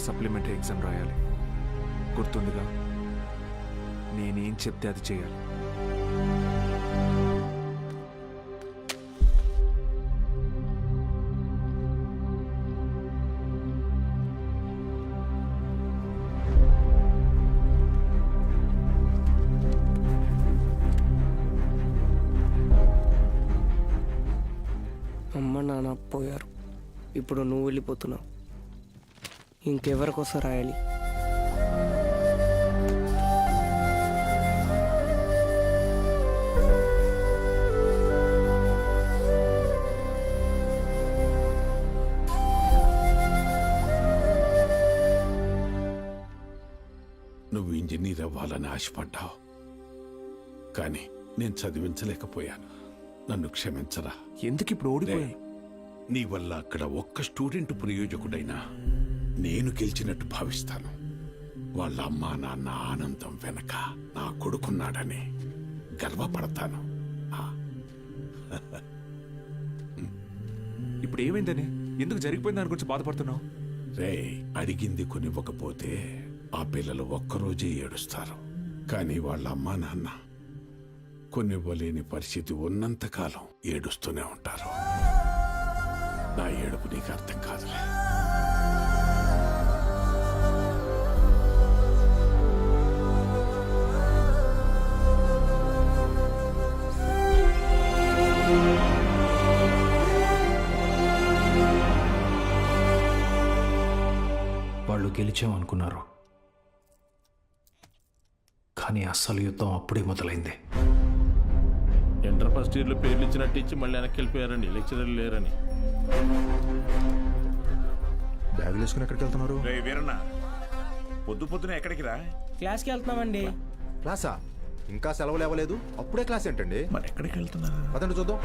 Year supplementary exam రాయాలి. గుర్తుందిగా, నేనేం చెప్తే అది చేయాలి. అమ్మ నాన్న పోయారు, ఇప్పుడు నువ్వు వెళ్ళిపోతున్నావు. ఇంకెవరికోసం రాయాలి? నువ్వు ఇంజనీర్ అవ్వాలని ఆశపడ్డావు, కానీ నేను చదివించలేకపోయాను. నన్ను క్షమించరా. ఎందుకు ఇప్పుడు ఓడిపోయాను? నీ వల్ల అక్కడ ఒక్క స్టూడెంట్ ప్రయోజకుడైనా నేను గెలిచినట్టు భావిస్తాను. వాళ్ళ అమ్మా నాన్న ఆనందం వెనక నా కొడుకున్నాడని గర్వపడతాను. ఇప్పుడు ఏమైందని, ఎందుకు జరిగిపోయింది దాని గురించి బాధపడుతున్నావు? రే, అడిగింది కొనివ్వకపోతే ఆ పిల్లలు ఒక్కరోజే ఏడుస్తారు. కానీ వాళ్ళ అమ్మా నాన్న కొనివ్వలేని పరిస్థితి ఉన్నంతకాలం ఏడుస్తూనే ఉంటారు. నా ఏడుపు నీకు అర్థం కాదులే. వాళ్ళు గెలిచామనుకున్నారు, కానీ అస్సలు యుద్ధం అప్పుడే మొదలైంది. ఇంటర్ ఫస్ట్ ఇయర్లో పేర్లు ఇచ్చినట్టు ఇచ్చి మళ్ళీ వెనక్కి వెళ్ళిపోయారండి, లెక్చరర్ లేరని. బ్యాగులు వేసుకుని ఎక్కడికి వెళ్తున్నారు? వీరన్న, పొద్దు పొద్దున ఎక్కడికి రా? క్లాస్కి వెళ్తున్నామండి. క్లాసా? ఇంకా సెలవులు ఇవ్వలేదు, అప్పుడే క్లాస్ ఏంటండి? మరి ఎక్కడికి వెళ్తున్నారు? పదండి చూద్దాం.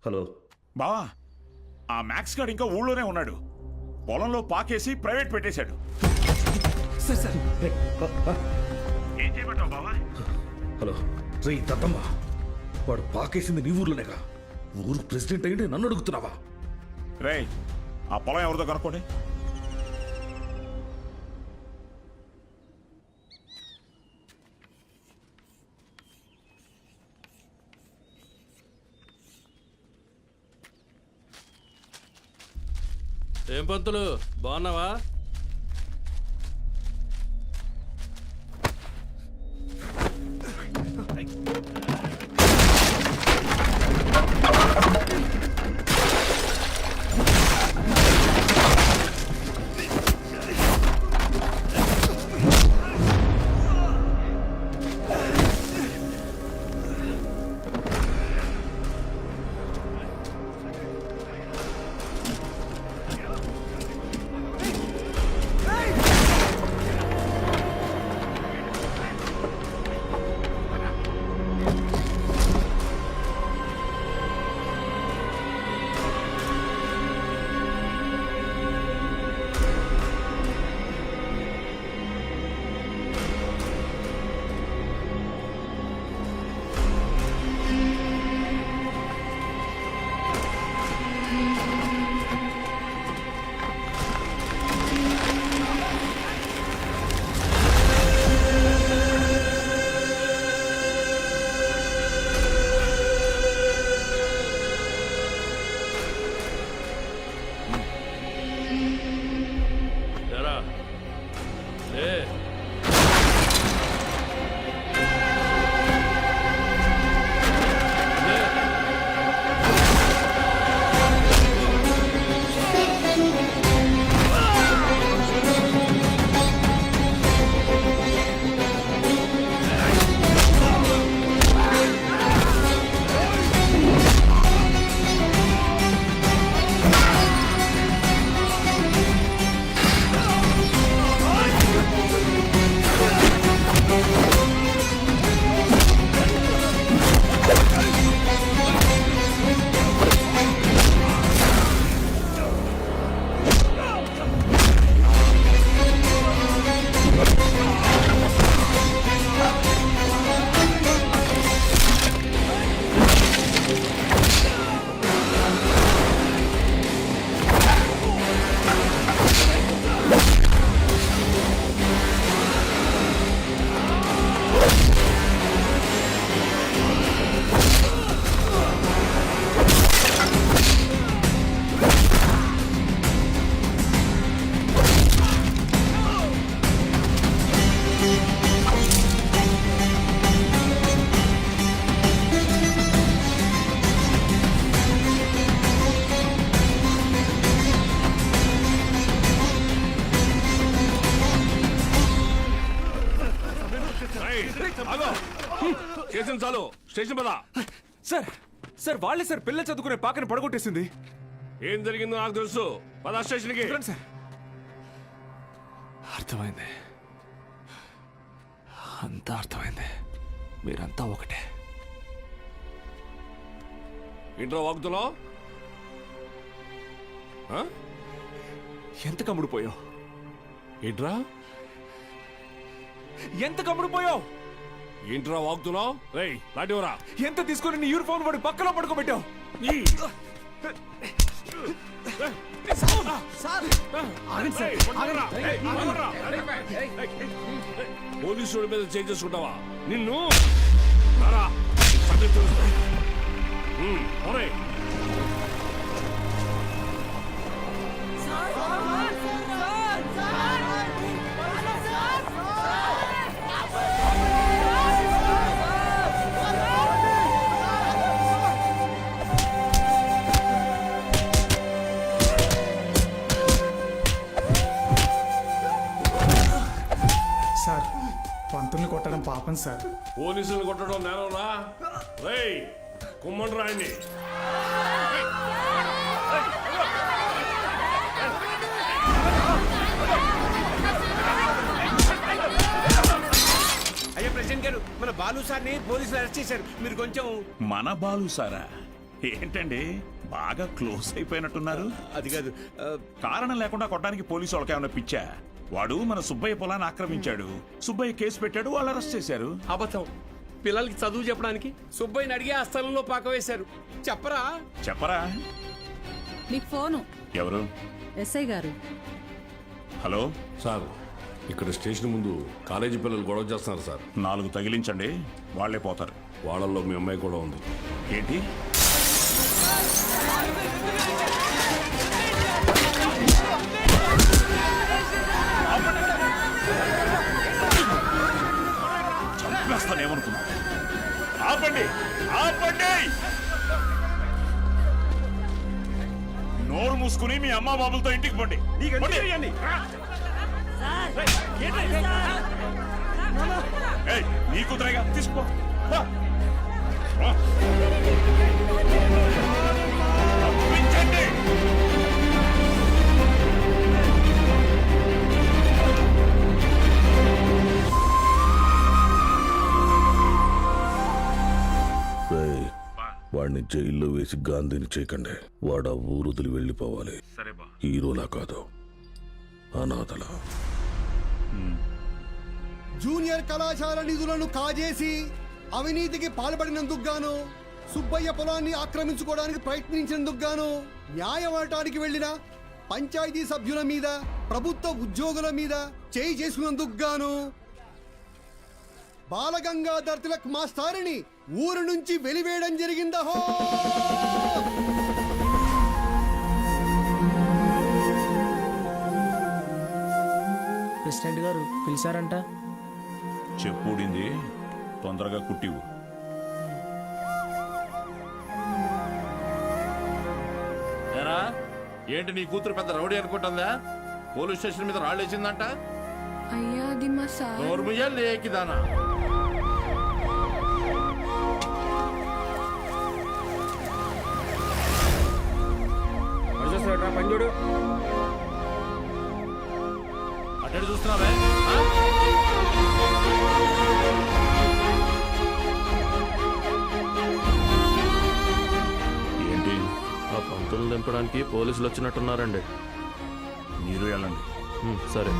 హలో బావా, ఆ మ్యాక్స్ గాడు ఇంకా ఊళ్ళోనే ఉన్నాడు. పొలంలో పాకేసి ప్రైవేట్ పెట్టేశాడు. ఏం చేయమంటావు బావా? హలో రే దద్దమ్మ, వాడు పాకేసింది నీ ఊర్లోనేగా. ఊరు ప్రెసిడెంట్ అయ్యింటే నన్ను అడుగుతున్నావా? రే, ఆ పొలం ఎవరిదో కనుక్కోండి. ఏం పంతులు, బాగున్నావా? చాలు స్టేషన్ పదా. సార్ సార్ వాళ్ళే సార్ పిల్లలు చదువుకునే పాకని పడగొట్టేసింది. ఏం జరిగిందో నాకు తెలుసు. పదా స్టేషన్కి. రండి సార్. అర్థమైంది, అంతా అర్థమైంది. మీరంతా ఒకటే. ఇంట్లో వాగుతున్నావు? ఎంత కమ్ముడుపోయావు? ఏంట్రా ఎంత కమ్ముడుపోయావు? ఏంట్రా వాగుతున్నావు? రేయ్ లాంటివరా. ఎంత తీసుకుని నీ యూనిఫామ్ వాడి పక్కలో పడుకోబెట్టావు? పోలీసు మీద చేంజ్ చేసుకుంటావా? నిన్ను సార్, పంతుల్ని కొట్టడం పాపం సార్. పోలీసులు కొట్టడం నేరంరా. రేయ్ కుమ్మండి రాయండి. అయ్యా ప్రెసిడెంట్ గారు, మన బాలు సార్ని పోలీసులు అరెస్ట్ చేశారు. మీరు కొంచెం. మన బాలు సారా? ఏంటండి బాగా క్లోజ్ అయిపోయినట్టున్నారు? అది కాదు, కారణం లేకుండా కొట్టడానికి పోలీసు వాళ్ళకి ఏమైనా పిచ్చా? వాడు మన సుబ్బయ్య పొలాన్ని ఆక్రమించాడు. సుబ్బయ్య కేసు పెట్టాడు, వాళ్ళు అరెస్ట్ చేశారు. అబద్ధం. పిల్లలకి చదువు చెప్పడానికి సుబ్బయ్యని అడిగి ఆ స్థలంలో పాక వేశారు. చెప్పరా? చెప్పరా? మీకు ఫోను. ఎవరు? ఎస్ఐ గారు. హలో సార్, ఇక్కడ స్టేషన్ ముందు కాలేజీ పిల్లలు గొడవ చేస్తున్నారు సార్. 4 తగిలించండి, వాళ్లే పోతారు. వాళ్ళల్లో మీ అమ్మాయి కూడా ఉంది. ఏంటి? చంపేస్తానేమనుకున్నా? ఆపండి, ఆపండి! నోరు మూసుకుని మీ అమ్మ బాబులతో ఇంటికి పండి. నీ కూతురేగా, తీసుకో. పంపించండి. వాడిని జైల్లో వేసి గాంధీని చేయకండి. వాడు ఆ ఊరుదులు వెళ్ళిపోవాలి. హీరోలా కాదు, అనాథలా. జూనియర్ కళాశాల నిధులను కాజేసి అవినీతికి పాల్పడినందుకు గాను, సుబ్బయ్య పొలాన్ని ఆక్రమించుకోవడానికి ప్రయత్నించినందుకు గాను, న్యాయం అనటానికి వెళ్లిన పంచాయతీ సభ్యుల మీద, ప్రభుత్వ ఉద్యోగుల మీద చేయి చేసుకున్నందుకు గాను బాలగంగాధర్ తిలక్ మాస్టారిని ఊరు నుంచి వెలివేయడం జరిగిందహో. ప్రెసిడెంట్ గారు పిలిచారంట. చెప్పుడింది, తొందరగా కుట్టివు. ఏరా, ఏంటి నీ కూతురు పెద్ద రౌడీ అనుకుంటుందా? పోలీస్ స్టేషన్ మీద రాళ్ళేసిందంట. అయ్యా అది మా సార్. నోర్ముయ్యాలి ఏకిదానా. పంజుడు అటు చూస్తున్నావే? ఏంటి? ఆ పంతులు దింపడానికి పోలీసులు వచ్చినట్టున్నారండి. మీరు వెళ్ళండి. సరే.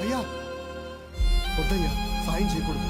అయ్యా వద్దయ్యా, సాయం చేయకూడదు.